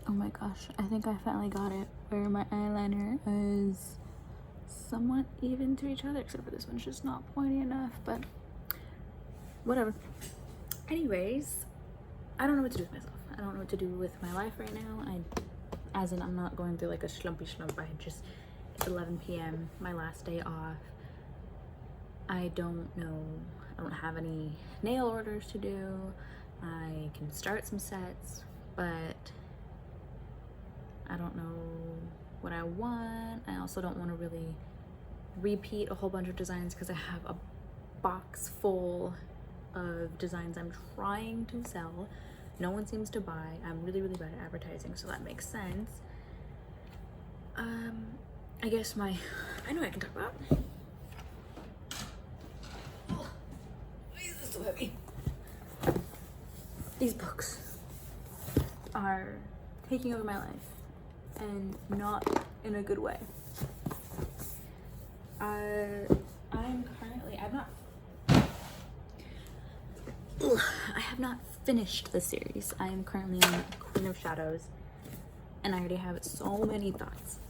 Oh my gosh, I think I finally got it, where my eyeliner is somewhat even to each other, except for this one's just not pointy enough, but whatever. Anyways, I don't know what to do with myself. I don't know what to do with my life right now. As in, I'm not going through like a schlumpy slump. It's 11 p.m., my last day off. I don't know, I don't have any nail orders to do. I can start some sets, but I don't know what I want. I also don't want to really repeat a whole bunch of designs because I have a box full of designs I'm trying to sell. No one seems to buy. I'm really bad at advertising, so that makes sense. I guess I know I can talk about. Oh, why is this so heavy? These books are taking over my life, and not in a good way. I have not finished the series. I am currently on Queen of Shadows, and I already have so many thoughts.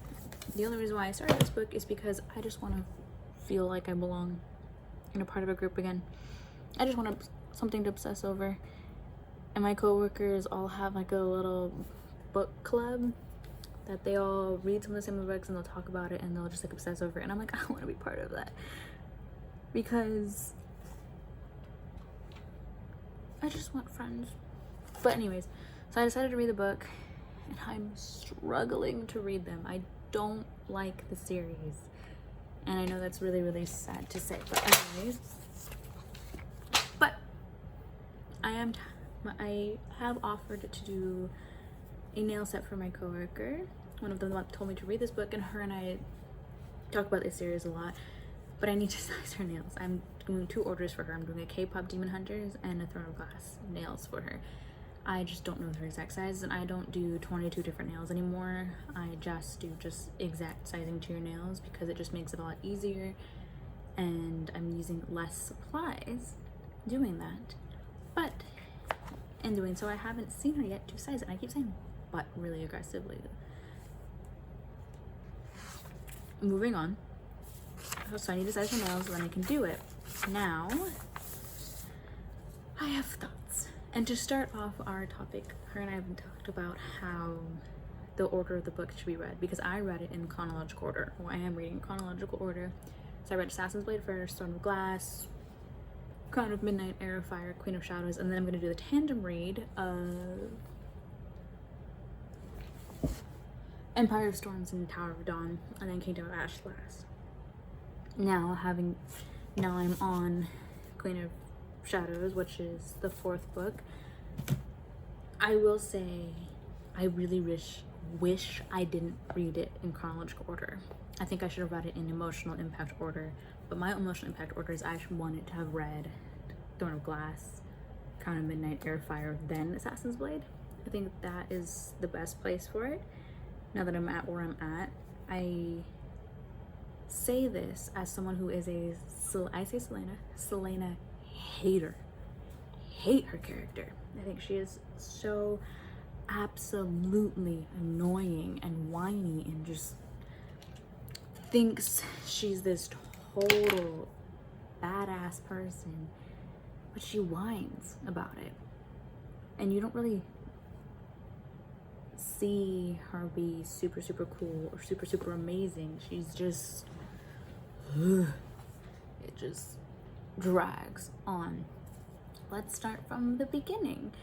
The only reason why I started this book is because I just want to feel like I belong in a part of a group again. I just want something to obsess over. And my coworkers all have like a little book club that they all read some of the same books and they'll talk about it and they'll just like obsess over it. And I'm like, I want to be part of that, because I just want friends. But anyways, so I decided to read the book, and I'm struggling to read them. I don't like the series, and I know that's really sad to say, but anyways. But I have offered to do a nail set for my coworker. One of them told me to read this book, and her and I talk about this series a lot, but I need to size her nails. I'm doing 2 orders for her. I'm doing a K-pop Demon Hunters and a Throne of Glass nails for her. I just don't know their exact sizes, and I don't do 22 different nails anymore. I just do exact sizing to your nails because it just makes it a lot easier, and I'm using less supplies doing that. But in doing so, I haven't seen her yet to size it. I keep saying but really aggressively. Moving on. So I need to size her nails, and then I can do it. Now, I have thoughts. And to start off our topic, her and I have talked about how the order of the book should be read, because I read it in chronological order. Well, I am reading in chronological order. So I read Assassin's Blade first, Throne of Glass, Crown of Midnight, Heir of Fire, Queen of Shadows, and then I'm going to do the tandem read of Empire of Storms and Tower of Dawn, and then Kingdom of Ash last. Now I'm on Queen of Shadows, which is the 4th book. I will say I really wish I didn't read it in chronological order. I think I should have read it in emotional impact order, but my emotional impact order is I wanted to have read Throne of Glass, Crown of Midnight, Heir of Fire, then Assassin's Blade. I think that is the best place for it. Now that I'm at where I'm at, I say this as someone who is Celaena hater. Hate her character. I think she is so absolutely annoying and whiny and just thinks she's this total badass person, but she whines about it. And you don't really see her be super cool or super amazing. She's just it just drags on. Let's start from the beginning.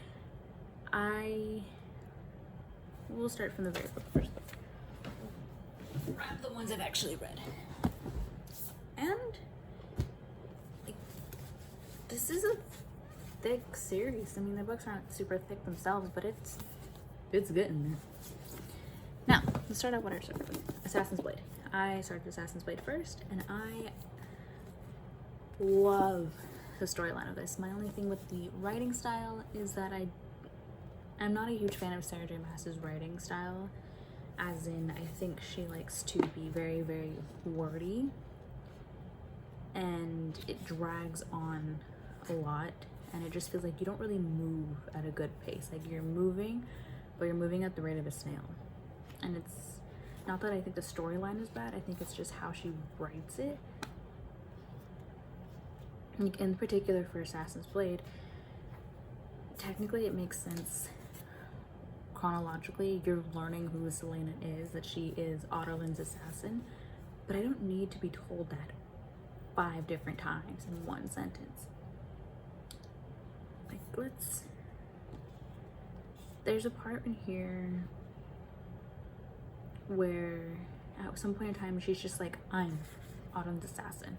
I will start from the very first book. Grab the ones I've actually read. And this is a thick series. I mean, the books aren't super thick themselves, but it's getting there. Now, let's start out what I started with. Assassin's Blade. I started Assassin's Blade first, and I love the storyline of this. My only thing with the writing style is that I'm not a huge fan of Sarah J. Maas's writing style, as in I think she likes to be very wordy, and it drags on a lot, and it just feels like you don't really move at a good pace. Like you're moving, but you're moving at the rate of a snail. And it's not that I think the storyline is bad, I think it's just how she writes it. In particular for Assassin's Blade, technically it makes sense chronologically. You're learning who Selena is, that she is Adolin's assassin, but I don't need to be told that 5 different times in one sentence. Like, there's a part in here where at some point in time she's just like, I'm Adolin's assassin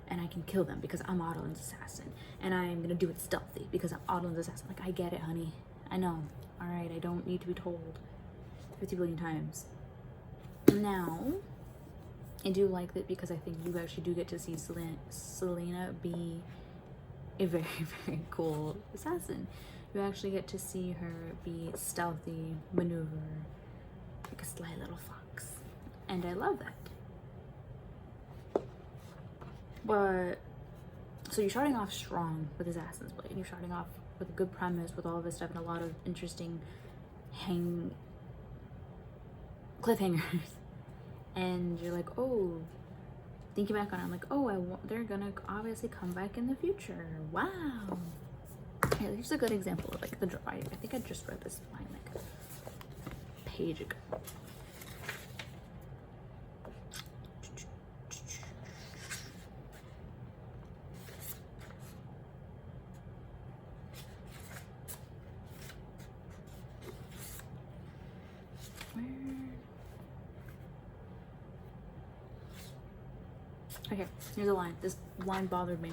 and I can kill them because I'm Adolin's assassin, and I'm gonna do it stealthy because I'm Adolin's assassin. Like, I get it, honey, I know, all right, I don't need to be told 50 billion times. Now I do like that because I think you actually do get to see Selena be a very, very cool assassin. You actually get to see her be stealthy, maneuver, like a sly little fox. And I love that. But, so you're starting off strong with Assassin's Blade. You're starting off with a good premise, with all of this stuff, and a lot of interesting cliffhangers. And you're like, oh, thinking back on it, I'm like, oh, they're gonna obviously come back in the future. Wow. Yeah, here's a good example of like I think I just read this line like a page ago. Okay, here's a line. This line bothered me.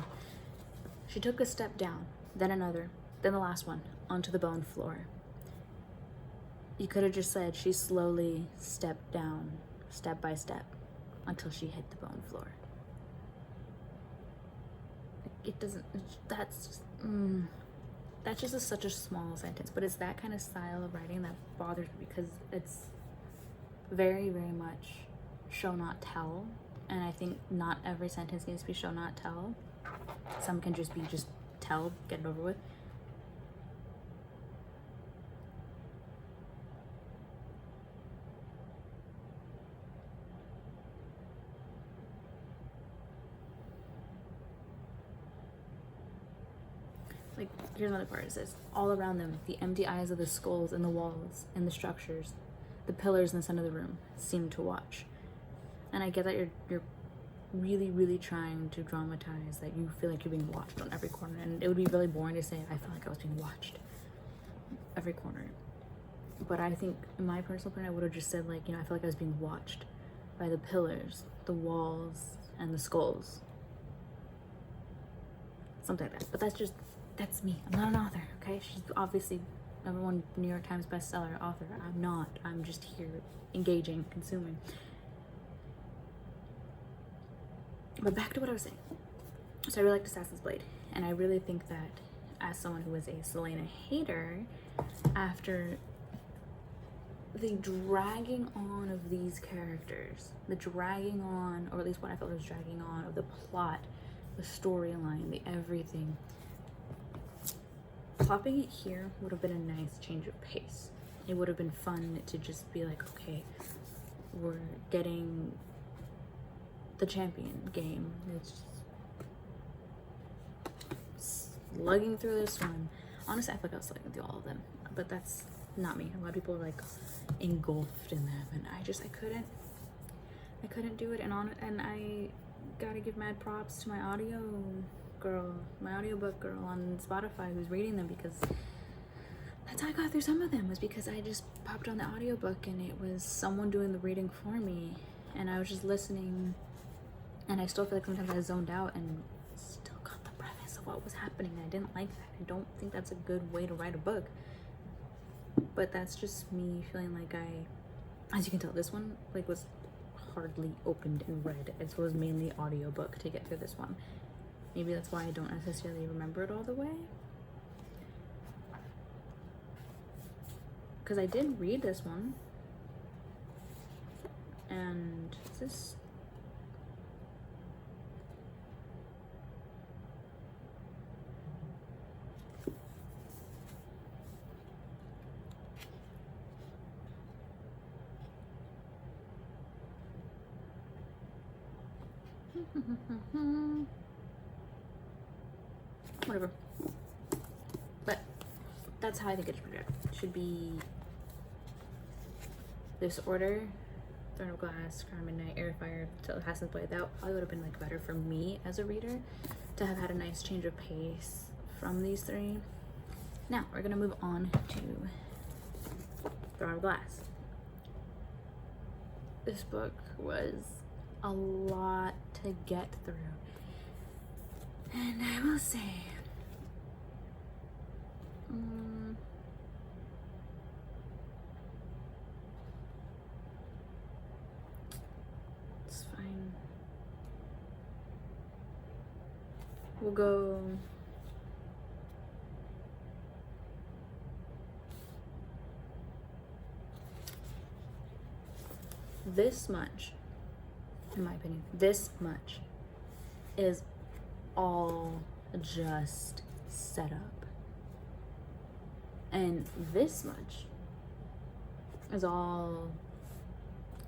She took a step down, then another, then the last one, onto the bone floor. You could have just said she slowly stepped down, step by step, until she hit the bone floor. It doesn't, that's just such a small sentence, but it's that kind of style of writing that bothers me because it's very, very much show not tell. And I think not every sentence needs to be show not tell. Some can just be just tell, get it over with. Like, here's another part. It says, all around them, the empty eyes of the skulls and the walls and the structures, the pillars in the center of the room seem to watch. And I get that you're really, really trying to dramatize that you feel like you're being watched on every corner. And it would be really boring to say, I felt like I was being watched every corner. But I think, in my personal opinion, I would have just said, like, you know, I feel like I was being watched by the pillars, the walls, and the skulls. Something like that. But that's me. I'm not an author, okay? She's obviously #1 New York Times bestseller author. I'm not. I'm just here engaging, consuming. But back to what I was saying. So I really liked Assassin's Blade, and I really think that as someone who is a Selena hater, after the dragging on of these characters, the dragging on, or at least what I felt was dragging on, of the plot, the storyline, the everything, plopping it here would have been a nice change of pace. It would have been fun to just be like, okay, we're getting the champion game. It's just slugging through this one. Honestly, I feel like I was slugging through all of them, but that's not me. A lot of people are like engulfed in them, and I couldn't do it. And I gotta give mad props to my audiobook girl on Spotify who's reading them, because that's how I got through some of them, was because I just popped on the audiobook and it was someone doing the reading for me, and I was just listening. And I still feel like sometimes I zoned out and still got the premise of what was happening. I didn't like that. I don't think that's a good way to write a book. But that's just me feeling like as you can tell, this one like was hardly opened and read. And so it was mainly audiobook to get through this one. Maybe that's why I don't necessarily remember it all the way. Because I did read this one. And this... Whatever. But that's how I think it should be. This order: Throne of Glass, Crown of Midnight, Airfire, till it hasn't played. That probably would have been like better for me as a reader to have had a nice change of pace from these three. Now we're gonna move on to Throne of Glass. This book was a lot to get through, and I will say, it's fine. We'll go this much, in my opinion. This much is all just set up, and this much is all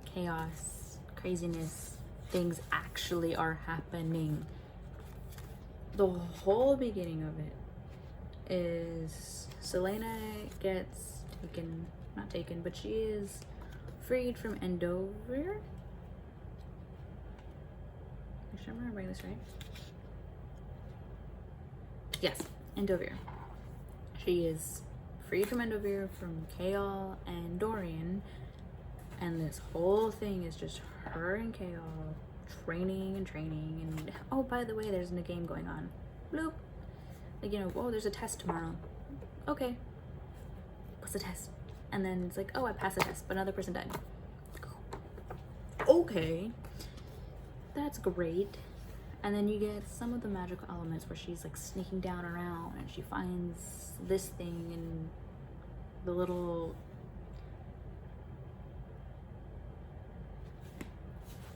chaos, craziness. Things actually are happening. The whole beginning of it is Celaena gets taken, not taken, but she is freed from Endover. Make sure I'm remembering this right. Yes, Endover. She is freed from Endover from Chaol and Dorian, and this whole thing is just her and Chaol training and oh, by the way, there's a game going on. Bloop. Like, you know, oh, there's a test tomorrow. Okay. What's the test? And then it's like, oh, I passed the test, but another person died. Okay. That's great. And then you get some of the magical elements where she's like sneaking down around and she finds this thing in the little,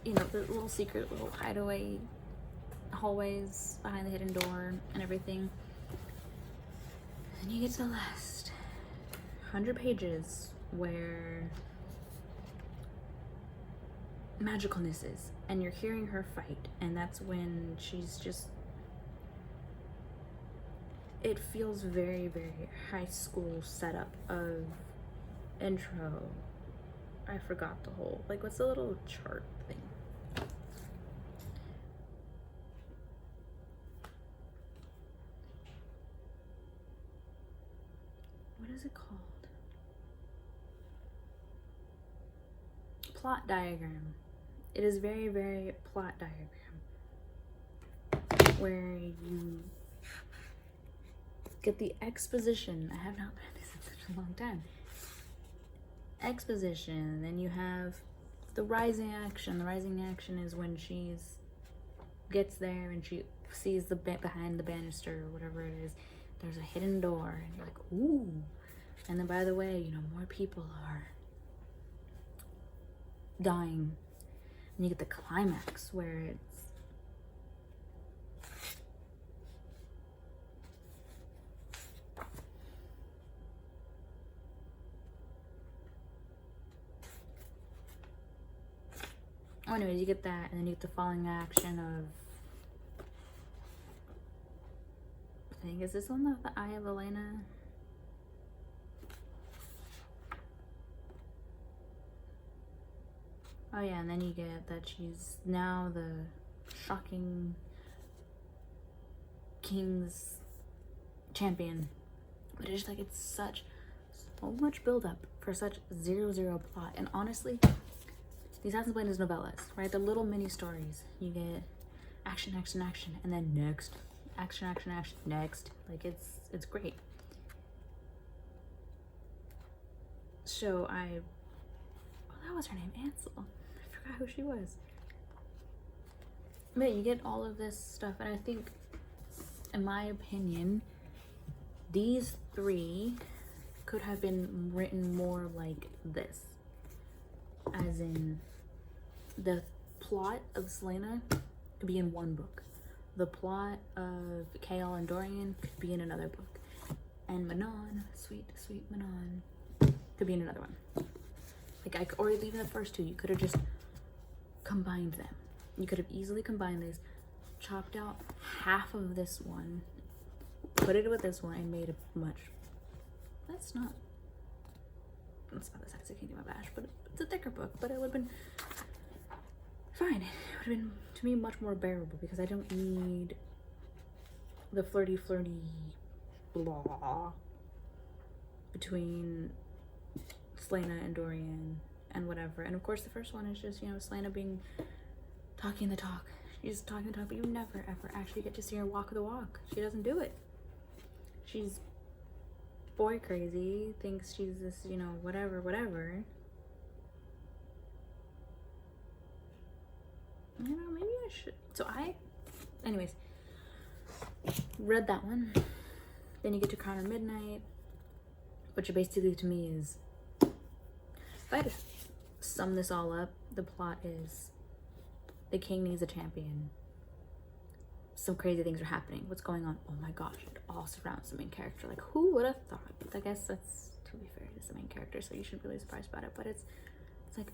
you know, the little secret little hideaway hallways behind the hidden door and everything. And you get to the last 100 pages where magicalness is, and you're hearing her fight, and that's when she's just, it feels very, very high school setup of intro. I forgot the whole, like, what's the little chart thing? What is it called? Plot diagram. It is very, very plot diagram, where you get the exposition. I have not read this in such a long time. Exposition, then you have the rising action. The rising action is when she's gets there and she sees the behind the banister or whatever it is, there's a hidden door, and you're like, ooh. And then, by the way, you know, more people are dying. And you get the climax where it's anyways, you get that, and then you get the following action of, I think, is this one the Eye of Elena? Oh yeah, and then you get that she's now the shocking king's champion. But it's just like, it's such, so much build up for such 0-0 plot. And honestly, these Hasn't Played as novellas, right? The little mini stories. You get action, action, action, and then next. Action, action, action, next. Like, it's great. So oh, that was her name, Ansel. I forgot who she was. But you get all of this stuff, and I think, in my opinion, these three could have been written more like this. As in, the plot of Celaena could be in one book. The plot of Chaol and Dorian could be in another book. And Manon, sweet, sweet Manon, could be in another one. Like, or even the first two, you could have just combined them. You could have easily combined these, chopped out half of this one, put it with this one, and made a much. That's not the size of Kingdom of Ash, but it's a thicker book. But it would have been fine. It would have been, to me, much more bearable because I don't need the flirty blah between Celaena and Dorian and whatever. And of course the first one is just, you know, Celaena talking the talk. She's talking the talk, but you never ever actually get to see her walk the walk. She doesn't do it. She's boy crazy, thinks she's this, you know, whatever. You know, maybe I should. So anyways, read that one. Then you get to Crown of Midnight, which basically to me is, if I had to sum this all up, the plot is the king needs a champion. Some crazy things are happening. What's going on? Oh my gosh, it all surrounds the main character. Like, who would have thought? I guess that's, to be fair, it's the main character, so you shouldn't be really surprised about it. But it's like,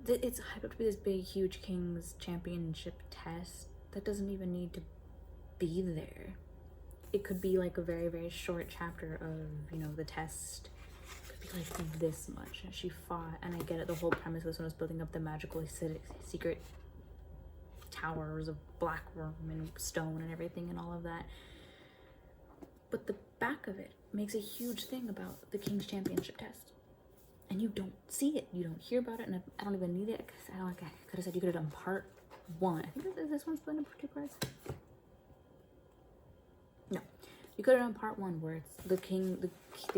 it's hyped up to be this big, huge King's Championship test that doesn't even need to be there. It could be like a very, very short chapter of, you know, the test. It could be like this much. And she fought, and I get it. The whole premise was when I was building up the magical secret towers of Blackworm and stone and everything and all of that. But the back of it makes a huge thing about the King's Championship test. And you don't see it. You don't hear about it. And I don't even need it. Because I could have said you could have done part 1. I think this one's split into 2 parts. No. You could have done part 1 where it's the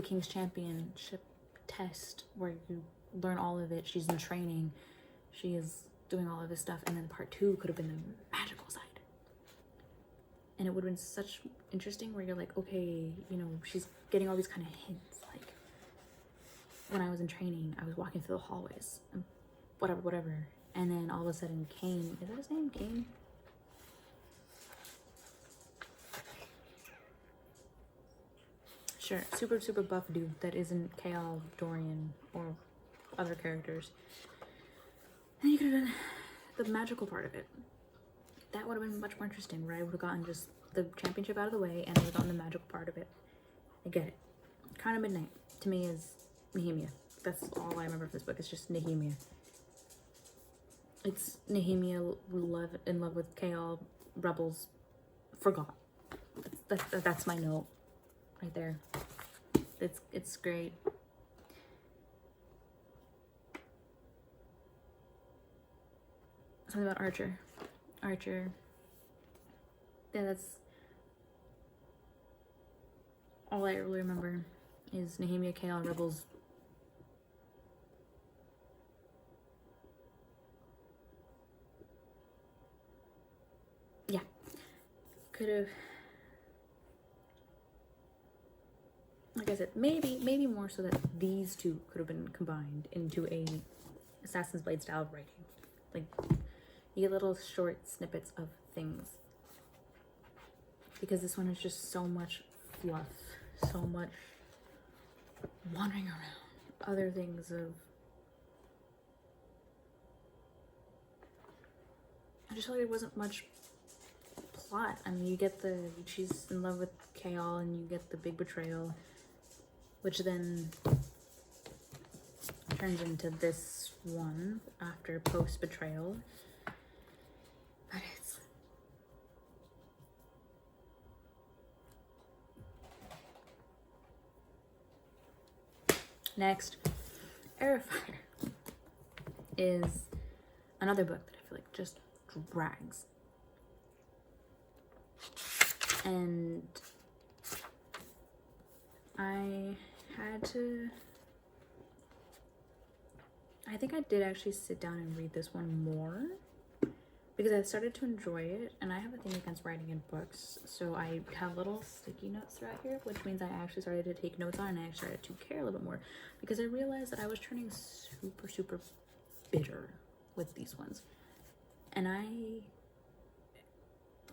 King's Championship test where you learn all of it. She's in training. She is doing all of this stuff. And then part 2 could have been the magical side. And it would have been such interesting where you're like, okay, you know, she's getting all these kind of hints. Like, when I was in training, I was walking through the hallways and whatever. And then all of a sudden Cain, is that his name? Cain? Sure, super buff dude that isn't Chaol, Dorian, or other characters. And you could have done the magical part of it. That would have been much more interesting, where I would have gotten just the championship out of the way and I would have gotten the magical part of it. I get it. Crown of Midnight, to me, is Nehemia. That's all I remember from this book. It's just Nehemia. It's Nehemia in love with Chaol, rebels, forgot. That's my note right there. It's great. Something about Archer. Yeah, that's all I really remember is Nehemia, Chaol, rebels. Yeah, could have, like I said, maybe more so that these two could have been combined into a Assassin's Blade style of writing. Like, you get little short snippets of things. Because this one is just so much fluff, so much wandering around, other things of, I just felt like there wasn't much plot. I mean, you get she's in love with Chaol and you get the big betrayal, which then turns into this one after post-betrayal. But it's, next, Heirfire is another book that I feel like just drags. And I think I did actually sit down and read this one more because I started to enjoy it, and I have a thing against writing in books, so I have little sticky notes throughout here, which means I actually started to take notes on, and I started to care a little bit more because I realized that I was turning super bitter with these ones. And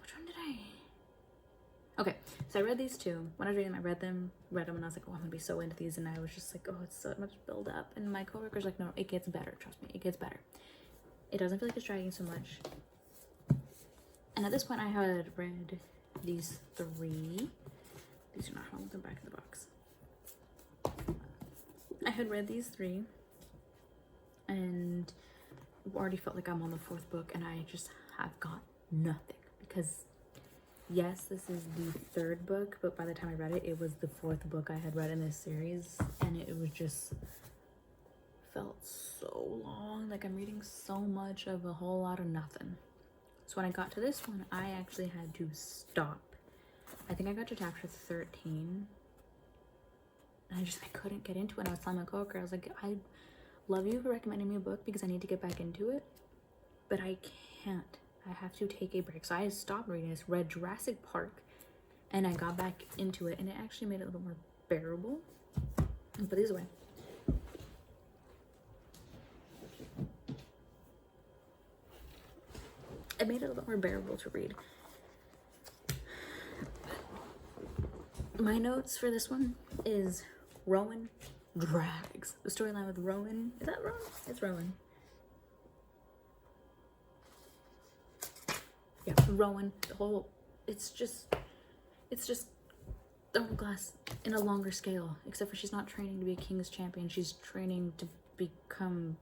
which one did I? Okay, so I read these two. When I was reading them, I read them, and I was like, oh, I'm gonna be so into these, and I was just like, oh, it's so much build up. And my coworker's like, no, it gets better, trust me, it gets better. it doesn't feel like it's dragging so much. And at this point I had read these 3. These are not how they're back in the box. I had read these 3 and already felt like I'm on the 4th book, and I just have got nothing, because yes, this is the 3rd book, but by the time I read it, it was the 4th book I had read in this series, and it was just felt so long, like I'm reading so much of a whole lot of nothing. So when I got to this one, I actually had to stop. I think I got to chapter 13, and I couldn't get into it. And I was telling my coworker, I was like, I love you for recommending me a book because I need to get back into it, but I can't. I have to take a break. So I stopped reading this, read Jurassic Park, and I got back into it, and it actually made it a little more bearable. I'll put these away. It made it a little bit more bearable to read. My notes for this one is Rowan drags. The storyline with Rowan. Is that Rowan? It's Rowan. Yeah, Rowan. The whole. It's just Hourglass in a longer scale. Except for she's not training to be a King's Champion. She's training to become.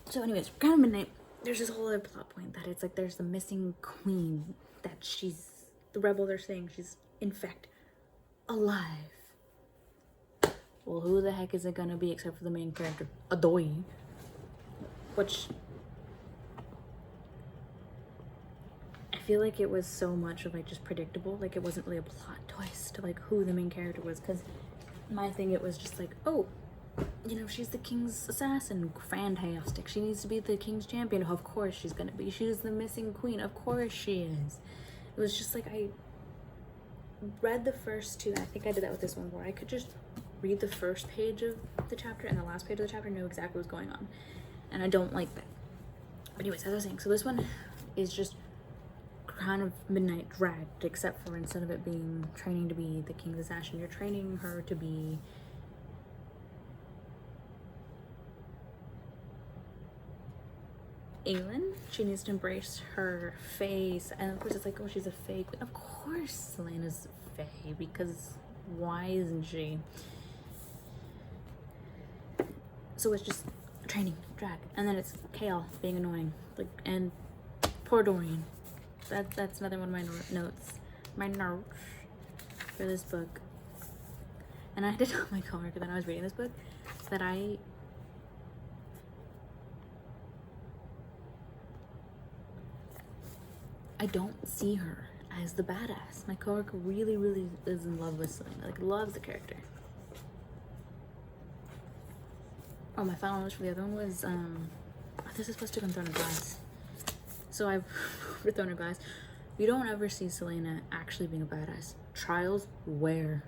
So anyways, kind of midnight, there's this whole other plot point that it's like there's the missing queen, that she's, the rebel they're saying she's in fact alive. Well, who the heck is it gonna be except for the main character, Adoy? Which, I feel like it was so much of like just predictable, like it wasn't really a plot twist to like who the main character was, because my thing, it was just like, oh, you know, she's the king's assassin, fantastic. She needs to be the king's champion. Of course she's gonna be. She's the missing queen. Of course she is. It was just like, I read the first 2, and I think I did that with this one, where I could just read the first page of the chapter and the last page of the chapter and know exactly what's going on. And I don't like that. But anyways, as I was saying, so this one is just kind of midnight dragged, except for instead of it being training to be the king's assassin, you're training her to be Aelin. She needs to embrace her face, and of course it's like, oh, she's a fake. Of course Celaena's fae, because why isn't she? So it's just training, drag, and then it's Chaol being annoying, like, and poor Dorian. That's another one of my notes. My notes for this book. And I had to tell my coworker that I was reading this book that I don't see her as the badass. My coworker really, really is in love with Celaena, like loves the character. Oh, my final notes for the other one was, this is supposed to come Throne of Glass. So I've for Throne of Glass, you don't ever see Celaena actually being a badass. Trials, where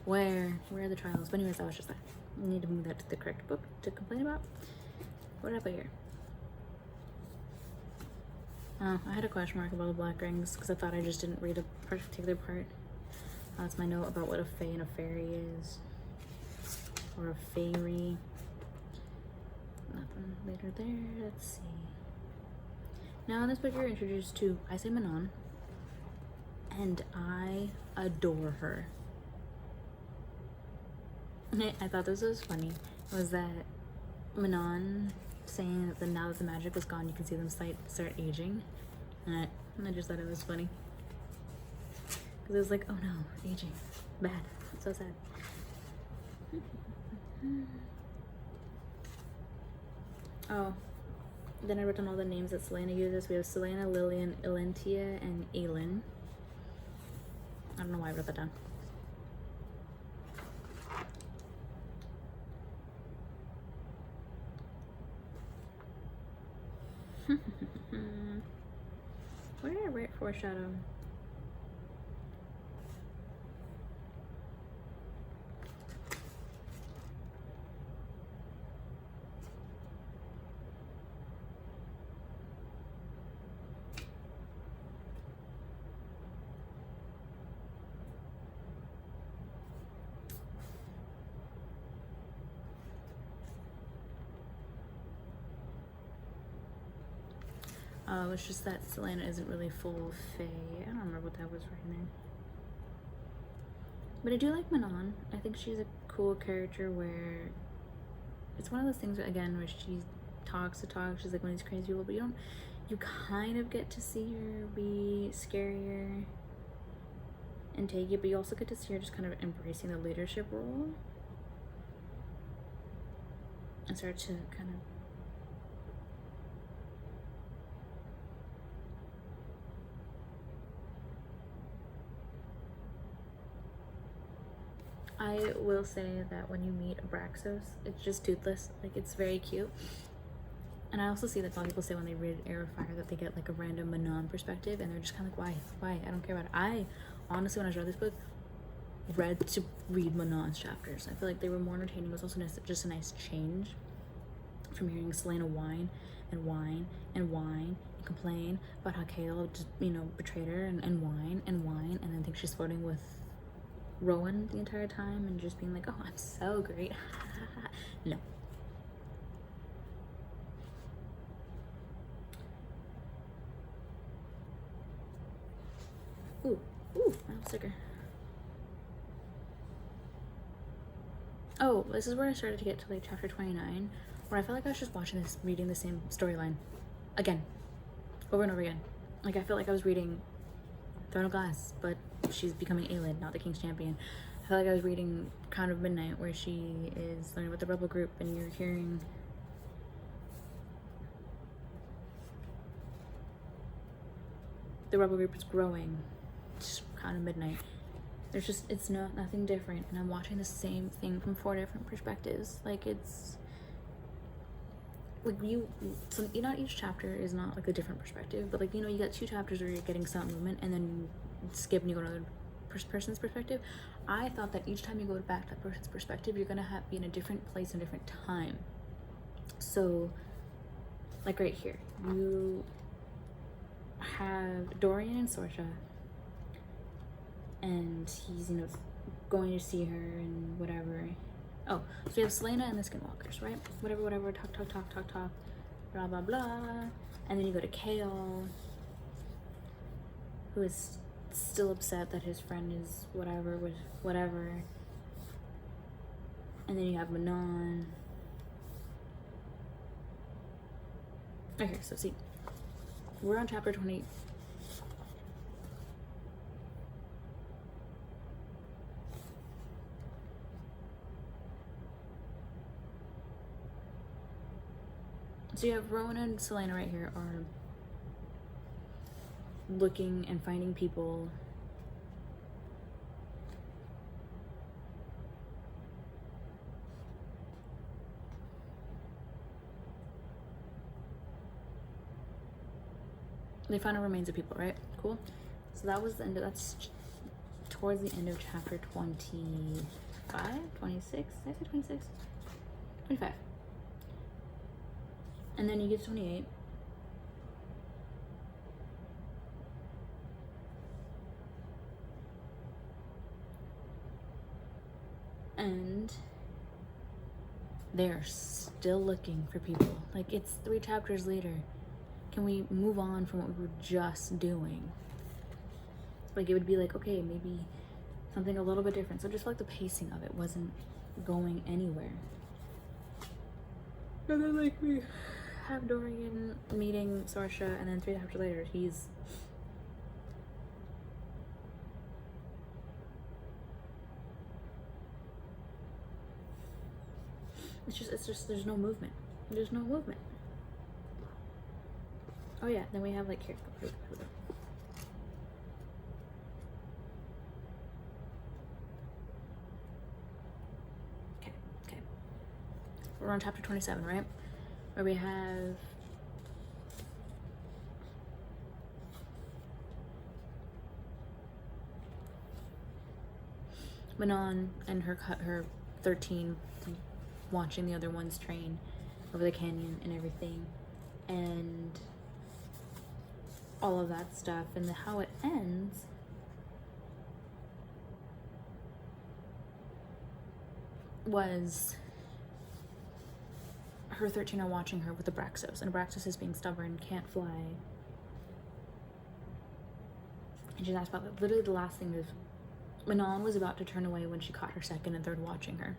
are the trials? But anyways, that was just that. I need to move that to the correct book to complain about. What did I put here? Oh, I had a question mark about the black rings because I thought I just didn't read a particular part. That's my note about what a fae and a fairy is. Or a fairy. Nothing later there. Let's see. Now in this book you're introduced to Aes Manon, and I adore her. I thought this was funny, was that Manon saying that now that the magic was gone, you can see them start aging, and I just thought it was funny, because it was like, oh no, aging, bad, so sad. Oh, then I wrote down all the names that Celaena uses. We have Celaena, Lilian, Elentia, and Aelin. I don't know why I wrote that down. Where did I write foreshadow? Oh, it's just that Selena isn't really full Fae. I don't remember what that was right there. But I do like Manon. I think she's a cool character where it's one of those things, again, where she talks the talk. She's like one of these crazy people, but you kind of get to see her be scarier and take it, but you also get to see her just kind of embracing the leadership role and start to kind of I will say that when you meet Abraxos, it's just toothless. Like, it's very cute. And I also see that a lot of people say when they read Heir of Fire that they get like a random Manon perspective, and they're just kind of like, why? I don't care about it. I honestly, when I read this book, read to read Manon's chapters. I feel like they were more entertaining. It was also just a nice change from hearing Selena whine and whine and whine and complain about how Kale just, betrayed her and whine and whine, and then think she's flirting with Rowan the entire time and just being like, oh, I'm so great. No. Ooh, that was sicker. Oh, this is where I started to get to like chapter 29, where I felt like I was just reading the same storyline again, over and over again. Like, I felt like I was reading Throne of Glass, but she's becoming Aelid, not the King's Champion. I felt like I was reading Crown of Midnight, where she is learning with the rebel group, and you're hearing the rebel group is growing. Just Crown of Midnight. It's nothing different, and I'm watching the same thing from 4 different perspectives. Like, it's like not each chapter is not like a different perspective, but like, you got 2 chapters where you're getting some movement, and then you skip and you go to another person's perspective. I thought that each time you go back to that person's perspective, you're gonna be in a different place and a different time. So, like right here, you have Dorian and Sorsha, and he's going to see her and whatever. Oh, so you have Selena and the Skinwalkers, right? Whatever, talk, blah blah blah. And then you go to Kale, who is still upset that his friend is whatever. And then you have Manon. Okay, so see, we're on chapter 20. So you have Rowan and Selena right here are looking and finding people. They found the remains of people, right? Cool. So that was the end of, that's towards the end of chapter 25, 26, did I say 26? 25. And then you get 28. And they're still looking for people. Like, it's 3 chapters later. Can we move on from what we were just doing? Like, it would be like, okay, maybe something a little bit different. So just like the pacing of it wasn't going anywhere. And then like we have Dorian meeting Sorsha, and then 3 chapters later he's it's just there's no movement. There's no movement. Oh yeah, then we have like here. Okay. We're on chapter 27, right? Where we have Manon and her 13 watching the other ones train over the canyon and everything, and all of that stuff. And how it ends was her 13 are watching her with Abraxos, and Abraxos is being stubborn, can't fly, And she's asked about literally the last thing is Manon was about to turn away when she caught her second and third watching her.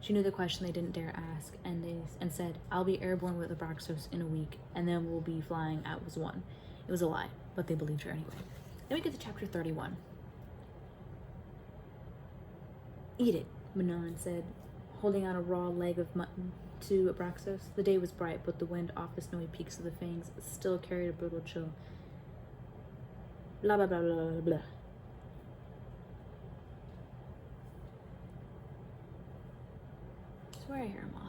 She knew the question they didn't dare ask, and said, "I'll be airborne with Abraxos in a week, and then we'll be flying at was one." It was a lie, but they believed her anyway. Then we get to chapter 31. "Eat it," Manon said, holding out a raw leg of mutton to Abraxos. The day was bright, but the wind off the snowy peaks of the Fangs still carried a brutal chill. Blah, blah, blah, blah, blah, blah. I swear I hear a moth.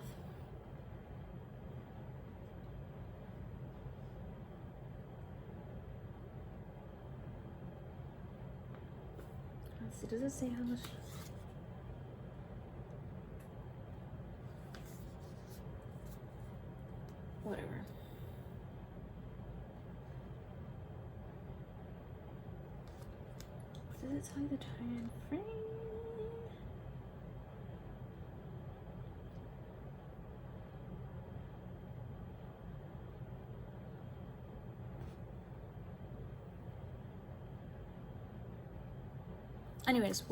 Let's see, does it say how much? Whatever. Does it tell you the time frame? Anyways,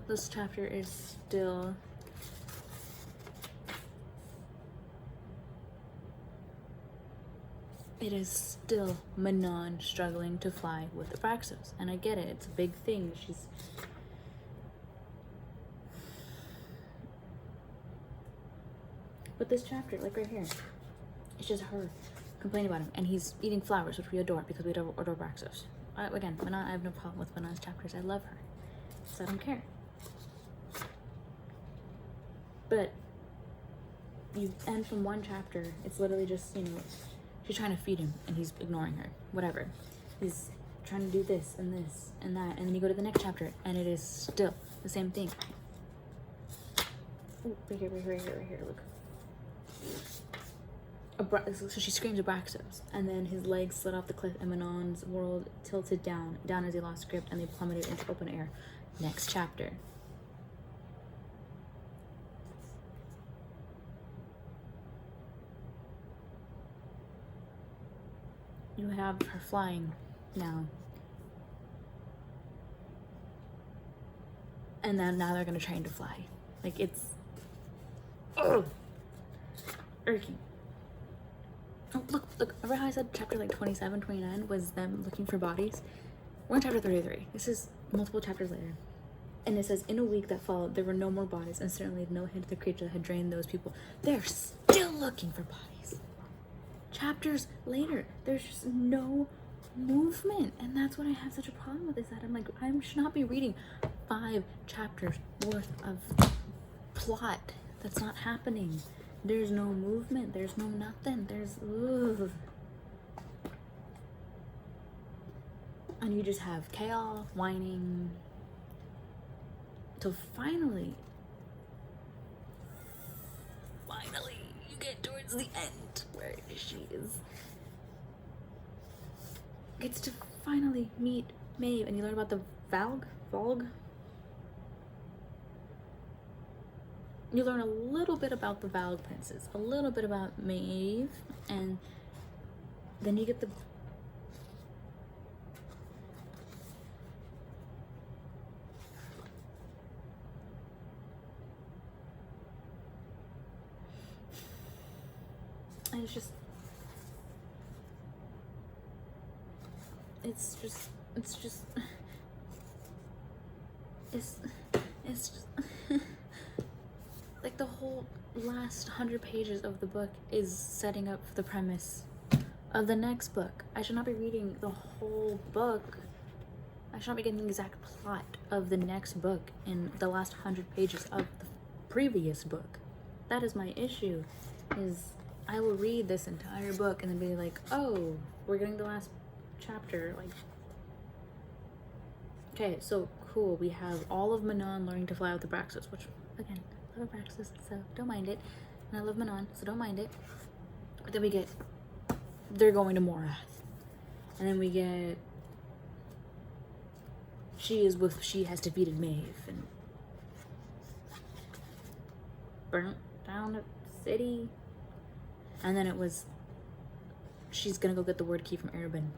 this chapter is still it is still Manon struggling to fly with Abraxos. And I get it, it's a big thing. But this chapter, like right here, it's just her complaining about him. And he's eating flowers, which we adore because we adore Abraxos. Again, Manon, I have no problem with Manon's chapters. I love her. So I don't care. But you end from one chapter, it's literally just, she's trying to feed him and he's ignoring her. Whatever. He's trying to do this and that. And then you go to the next chapter and it is still the same thing. Ooh, right here, look. So she screams Abraxos, and then his legs slid off the cliff and Manon's world tilted down as he lost grip and they plummeted into open air. Next chapter. You have her flying now. And then now they're gonna train to fly. Like, it's irking. Oh, look, remember how I said chapter 27, 29 was them looking for bodies? We're in chapter 33. This is multiple chapters later. And it says, in a week that followed, there were no more bodies, and certainly no hint of the creature that had drained those people. They're still looking for bodies. Chapters later, there's just no movement. And that's what I have such a problem with, is that I'm like, I should not be reading 5 chapters worth of plot. That's not happening. There's no movement. There's no nothing. Ugh. And you just have chaos, whining, till finally, you get towards the end where she gets to finally meet Maeve, and you learn about the Valg. You learn a little bit about the Valg princes, a little bit about Maeve, and then you get the and it's just like the whole last 100 pages of the book is setting up the premise of the next book. I should not be reading the whole book. I should not be getting the exact plot of the next book in the last 100 pages of the previous book. That is my issue, is I will read this entire book and then be like, oh, we're getting the last chapter. Like, okay, so cool. We have all of Manon learning to fly with Abraxos, which, again, I love Abraxos, so don't mind it. And I love Manon, so don't mind it. But then we get, they're going to Morath. And then we get, she has defeated Maeve and burnt down a city. And then it was, she's gonna go get the word key from Erebin.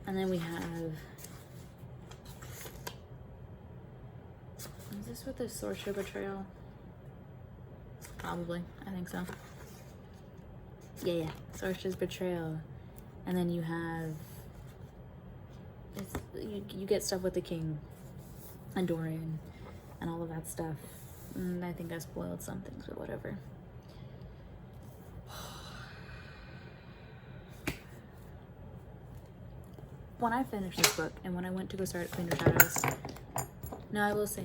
And then we have, is this with the Sorcerer Betrayal? Probably, I think so. Yeah, Sorcerer's Betrayal. And then you have, you get stuff with the King and Dorian and all of that stuff. And I think I spoiled some things, but whatever. When I finished this book and when I went to go start Queen of Shadows, now I will say,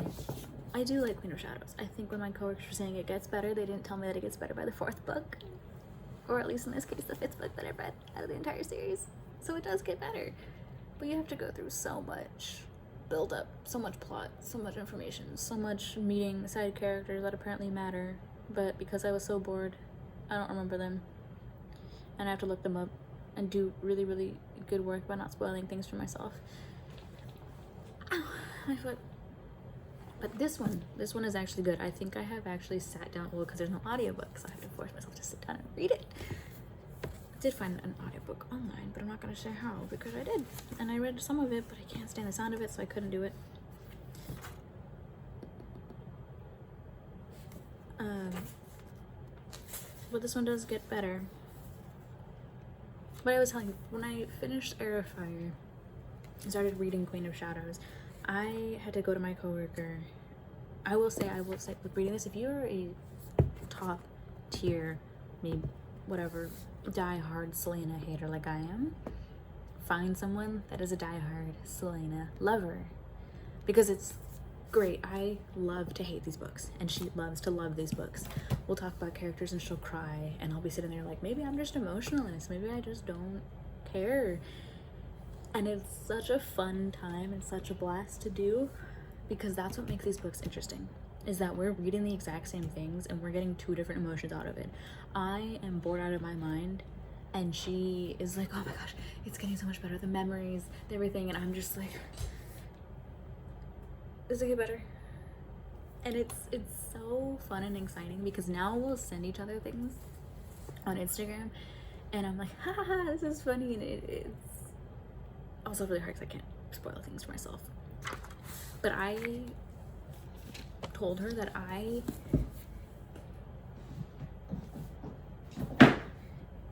I do like Queen of Shadows. I think when my coworkers were saying it gets better, they didn't tell me that it gets better by the 4th book. Or at least in this case, the 5th book that I read out of the entire series. So it does get better. But you have to go through so much build up, so much plot, so much information, so much meeting side characters that apparently matter. But because I was so bored, I don't remember them. And I have to look them up and do really, really good work by not spoiling things for myself. Ow, my foot. But this one is actually good. I think I have actually sat down, well, because there's no audiobook, so I have to force myself to sit down and read it. I did find an audiobook online, but I'm not going to share how, because I did. And I read some of it, but I can't stand the sound of it, so I couldn't do it. But this one does get better. But I was telling you, when I finished Heir of Fire and started reading Queen of Shadows, I had to go to my coworker. I will say with reading this, if you're a top tier, maybe whatever, die-hard Celaena hater like I am, find someone that is a die-hard Celaena lover, because it's great. I love to hate these books, and she loves to love these books. We'll talk about characters and she'll cry, and I'll be sitting there like, maybe I'm just emotionalist, maybe I just don't care. And it's such a fun time and such a blast to do, because that's what makes these books interesting, is that we're reading the exact same things and we're getting 2 different emotions out of it. I am bored out of my mind, and she is like, oh my gosh, it's getting so much better, the memories, everything, and I'm just like, does it get better? And it's so fun and exciting, because now we'll send each other things on Instagram, and I'm like, ha ha ha, this is funny, and it's also really hard because I can't spoil things for myself. But I told her that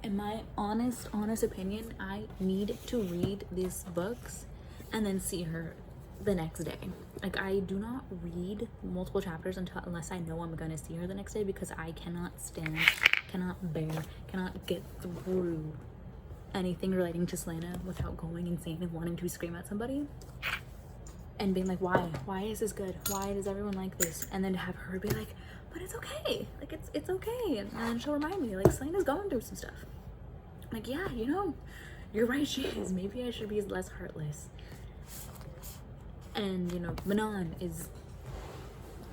in my honest opinion, I need to read these books and then see her the next day. Like, I do not read multiple chapters unless I know I'm gonna see her the next day, because I cannot stand, cannot bear, cannot get through anything relating to Celaena without going insane and wanting to scream at somebody and being like, why is this good, why does everyone like this? And then to have her be like, but it's okay, like it's okay. And then she'll remind me, like, Celaena's going through some stuff. I'm like, yeah, you know, you're right, she is. Maybe I should be less heartless. And, you know, Manon is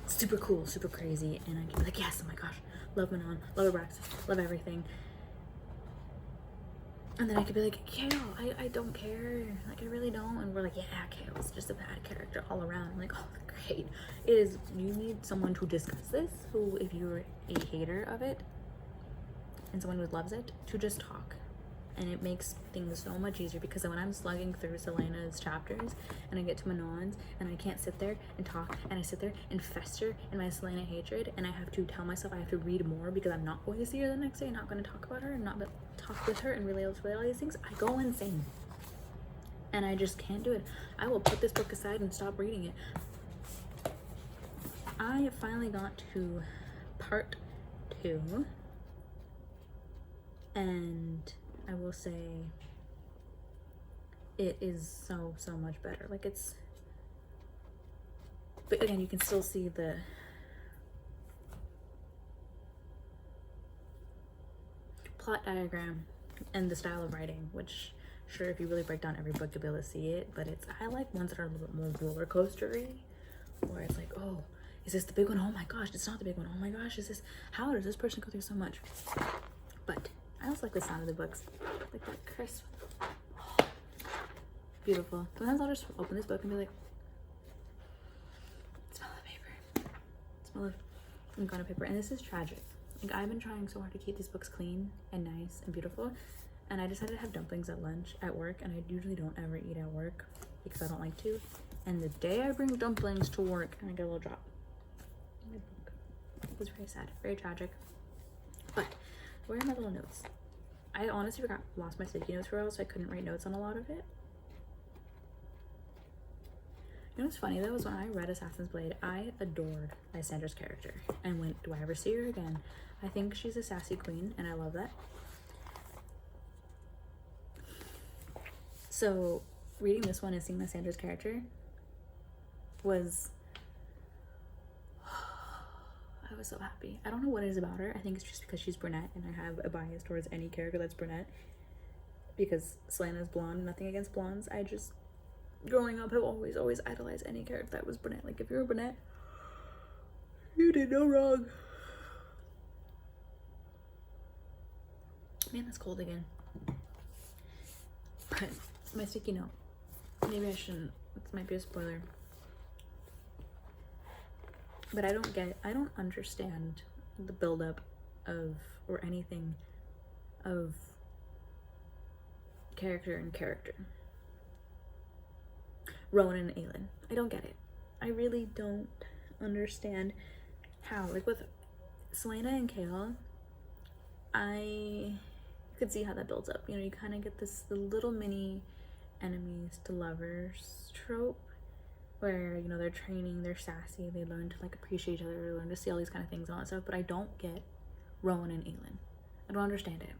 super cool, super crazy, and I can be like, yes, oh my gosh, love Manon, love Abraxas, love everything. And then I could be like, Kael, I don't care, like, I really don't. And we're like, yeah, Kael's just a bad character all around. I'm like, oh, great. You need someone to discuss this, who, if you're a hater of it, and someone who loves it, to just talk. And it makes things so much easier, because when I'm slugging through Celaena's chapters and I get to Manon's and I can't sit there and talk, and I sit there and fester in my Celaena hatred, and I have to tell myself I have to read more because I'm not going to see her the next day, not going to talk about her and not talk with her and relate all these things, I go insane. And I just can't do it. I will put this book aside and stop reading it. I finally got to part 2, and I will say it is so much better. Like, it's, but again, you can still see the plot diagram and the style of writing, which, sure, if you really break down every book you'll be able to see it, but I like ones that are a little bit more roller coastery, where it's like, oh, is this the big one? Oh my gosh, it's not the big one. Oh my gosh, how does this person go through so much? But I also like the sound of the books, like that crisp. Oh, beautiful. Sometimes I'll just open this book and be like, smell of paper, smell of gone paper. And this is tragic. Like, I've been trying so hard to keep these books clean and nice and beautiful, and I decided to have dumplings at lunch at work, and I usually don't ever eat at work because I don't like to. And the day I bring dumplings to work, and I get a little drop. It was very sad, very tragic. But where are my little notes? I honestly lost my sticky notes for a while, so I couldn't write notes on a lot of it. You know what's funny though is when I read Assassin's Blade, I adored Lysandra's character and went, do I ever see her again? I think she's a sassy queen, and I love that. So reading this one and seeing Lysandra's character was, I was so happy. I don't know what it is about her. I think it's just because she's brunette, and I have a bias towards any character that's brunette because Celaena's blonde. Nothing against blondes. I just, growing up, have always idolized any character that was brunette. Like, if you're a brunette, you did no wrong. Man, that's cold again. But my sticky note. Maybe I shouldn't. This might be a spoiler. But I don't understand the buildup of, or anything of character and character. Rowan and Aelin. I don't get it. I really don't understand how. Like with Celaena and Chaol, I could see how that builds up. You know, you kind of get the little mini enemies to lovers trope where, you know, they're training, they're sassy, they learn to like appreciate each other, they learn to see all these kind of things and all that stuff. But I don't get Rowan and Aelin. I don't understand it.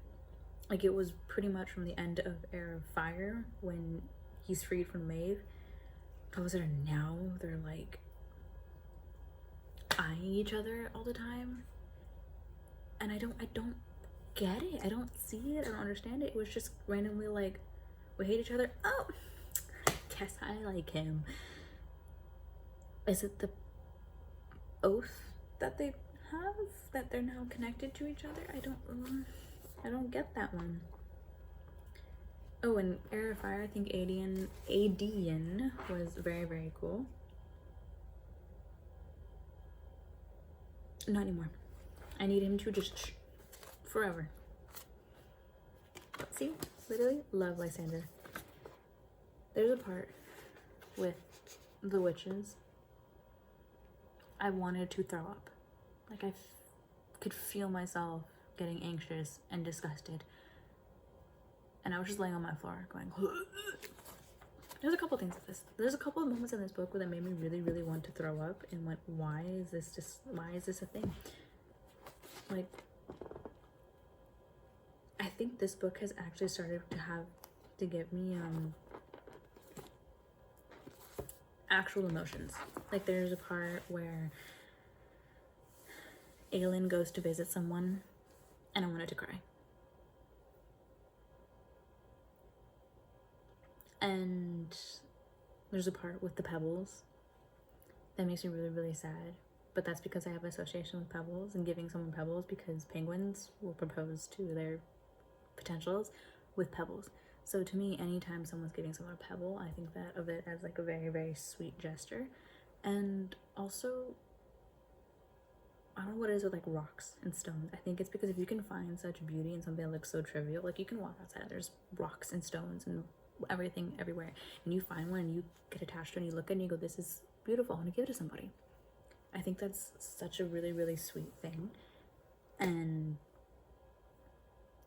Like, it was pretty much from the end of Heir of Fire when he's freed from Maeve. All of a sudden now they're like eyeing each other all the time, and I don't get it. I don't see it. I don't understand it. It was just randomly like, we hate each other. Oh, guess I like him. Is it the oath that they have that they're now connected to each other? I don't get that one. Oh, and Heir of Fire, I think Aedion was very, very cool. Not anymore. I need him to just forever. See? Literally love Lysandra. There's a part with the witches. I wanted to throw up. Like, I could feel myself getting anxious and disgusted. And I was just laying on my floor going, there's a couple things with this. There's a couple of moments in this book where that made me really, really want to throw up and went, why is this a thing? Like, I think this book has actually started to give me actual emotions. Like, there's a part where Aelin goes to visit someone and I wanted to cry. And there's a part with the pebbles that makes me really, really sad. But that's because I have association with pebbles and giving someone pebbles, because penguins will propose to their potentials with pebbles. So to me, anytime someone's giving someone a pebble, I think that of it as like a very, very sweet gesture. And also, I don't know what it is with like rocks and stones. I think it's because if you can find such beauty in something that looks so trivial, like you can walk outside, there's rocks and stones and everything everywhere, and you find one and you get attached to it and you look at it and you go, this is beautiful, I want to give it to somebody. I think that's such a really, really sweet thing. And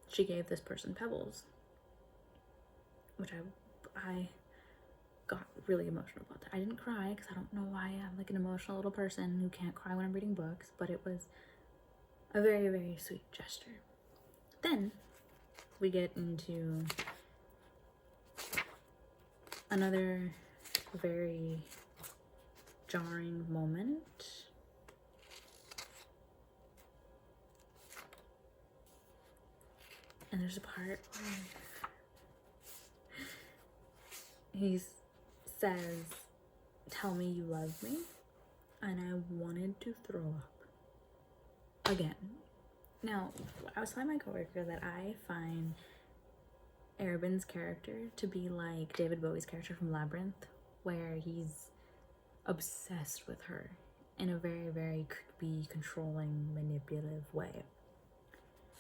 she gave this person pebbles, which I got really emotional about that. I didn't cry because I don't know why I'm like an emotional little person who can't cry when I'm reading books, but it was a very, very sweet gesture. Then we get into another very jarring moment. And there's a part where he says, tell me you love me, and I wanted to throw up again. Now, I was telling my coworker that I find Arobyn's character to be like David Bowie's character from Labyrinth, where he's obsessed with her in a very, very creepy, controlling, manipulative way.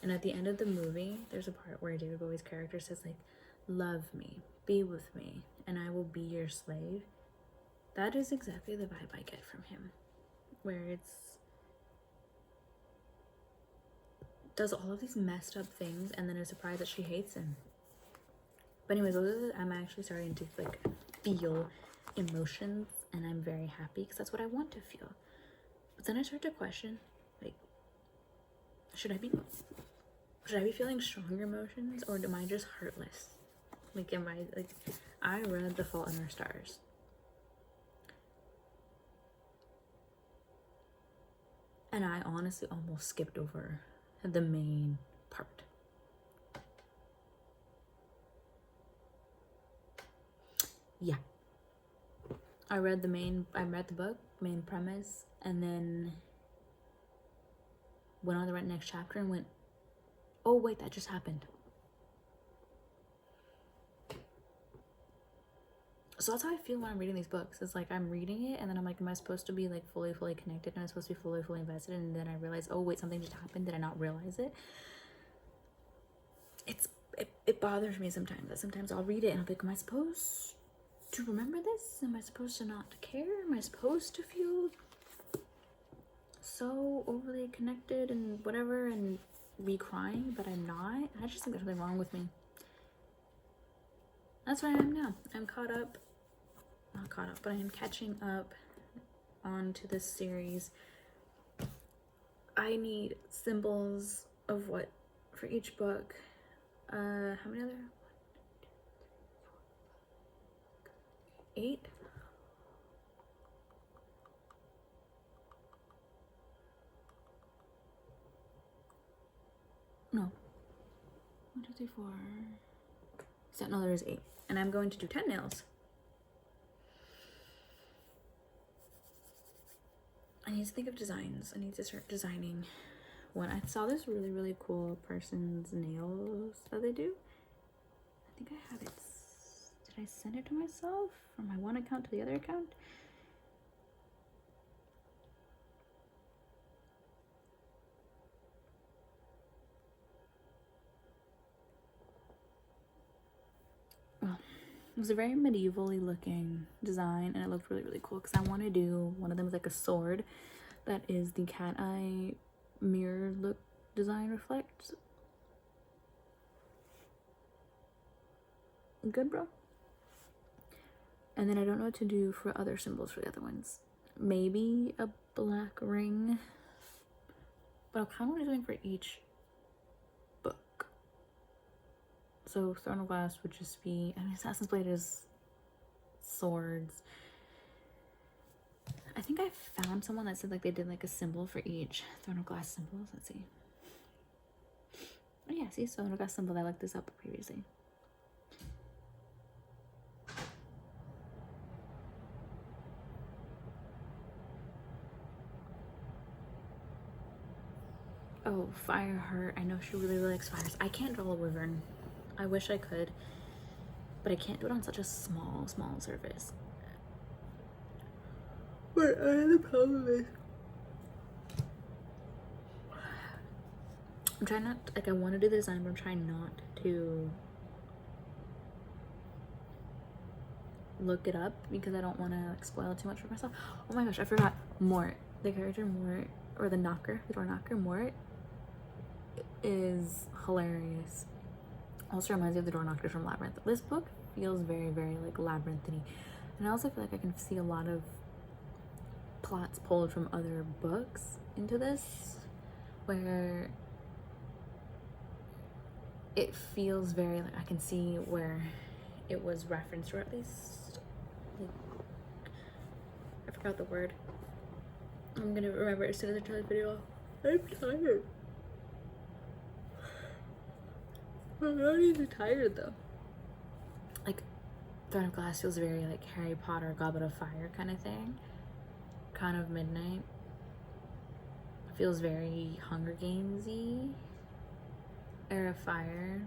And at the end of the movie, there's a part where David Bowie's character says like, love me, be with me, and I will be your slave. That is exactly the vibe I get from him, where it's does all of these messed up things and then is surprised that she hates him. But anyways, I'm actually starting to like feel emotions, and I'm very happy because that's what I want to feel. But then I start to question, like, should I be feeling stronger emotions, or am I just heartless? Like, I read The Fault in Our Stars. And I honestly almost skipped over the main part. Yeah. I read the book, main premise, and then went on to the next chapter and went, oh wait, that just happened. So that's how I feel when I'm reading these books. It's like I'm reading it and then I'm like, am I supposed to be like fully connected? Am I supposed to be fully invested? And then I realize, oh wait, something just happened. Did I not realize it? It bothers me sometimes. That sometimes I'll read it and I'll be like, am I supposed to remember this? Am I supposed to not care? Am I supposed to feel so overly connected and whatever and be crying, but I'm not? I just think there's something wrong with me. That's where I am now. I'm not caught up, but I am catching up onto this series. I need symbols of what for each book. How many other? 8? No. 1, 2, 3, 4. No, there is 8. And I'm going to do 10 nails. I need to think of designs. I need to start designing. When I saw this really cool person's nails that they do, I think I have it. Did I send it to myself from my one account to the other account? Well, it was a very medievally looking design, and it looked really cool because I want to do one of them is like a sword that is the cat eye mirror look design reflects. Good, bro. And then I don't know what to do for other symbols for the other ones. Maybe a black ring, but I kind of want to do something for each book. So Throne of Glass would just be, I mean, Assassin's Blade is swords. I think I found someone that said like they did like a symbol for each Throne of Glass symbols. Let's see. Oh yeah, see, Throne of Glass symbol. I looked this up previously. Oh, Fireheart. I know she really likes fires. I can't draw a wyvern. I wish I could, but I can't do it on such a small surface. But the problem is, I'm trying not, like, I want to do the design, but I'm trying not to look it up because I don't want to like spoil too much for myself. Oh my gosh, I forgot Mort. The character Mort, or the knocker, the door knocker, Mort, is hilarious. Also reminds me of the door knocker from Labyrinth. This book feels very like labyrinthine, and I also feel like I can see a lot of plots pulled from other books into this, where it feels very like I can see where it was referenced, or at least like, I forgot the word. I'm gonna remember it as soon as I turn the video off. I'm tired. I'm not even tired though. Like, Throne of Glass feels very like Harry Potter, Goblet of Fire kind of thing. Kind of Midnight. Feels very Hunger Games-y. Heir of Fire.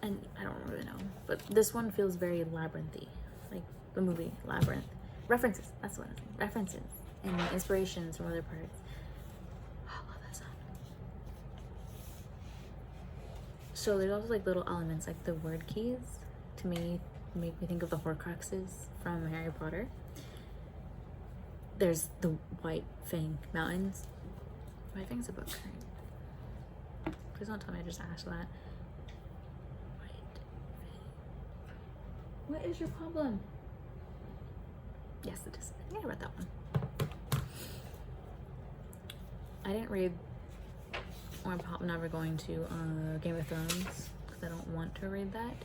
And I don't really know, but this one feels very labyrinthy, like the movie Labyrinth. References, that's what it is. References. and inspirations from other parts. I love that sound. So there's also like little elements like the word keys to me make me think of the Horcruxes from Harry Potter. There's the White Fang Mountains. White Fang's a book, right? Please don't tell me I just asked that. White Fang. What is your problem? Yes, it is. I think I read that one. I didn't read, or I'm never going to, Game of Thrones because I don't want to read that.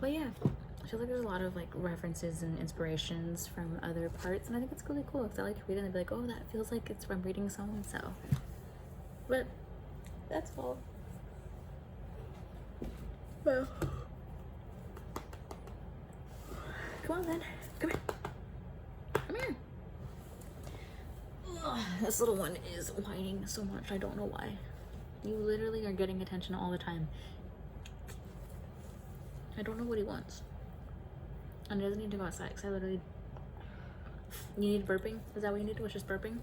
But yeah, I feel like there's a lot of like references and inspirations from other parts, and I think it's really cool because I like to read it and be like, oh, that feels like it's from reading so and so. But that's all. Well, come on then, come here, come here. Ugh, this little one is whining so much. I don't know why. You literally are getting attention all the time. I don't know what he wants. And he doesn't need to go outside because I literally... You need burping? Is that what you need? Was just burping?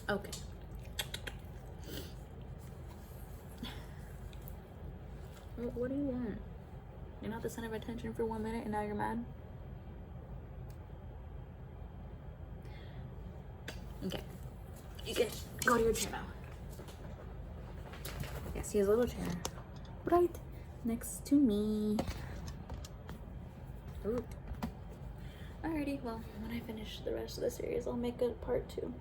Okay. What do you want? You're not the center of attention for 1 minute and now you're mad? Okay. You can go to your chair now. Yes, he has a little chair right next to me. Ooh. Alrighty, well, when I finish the rest of the series, I'll make a part 2.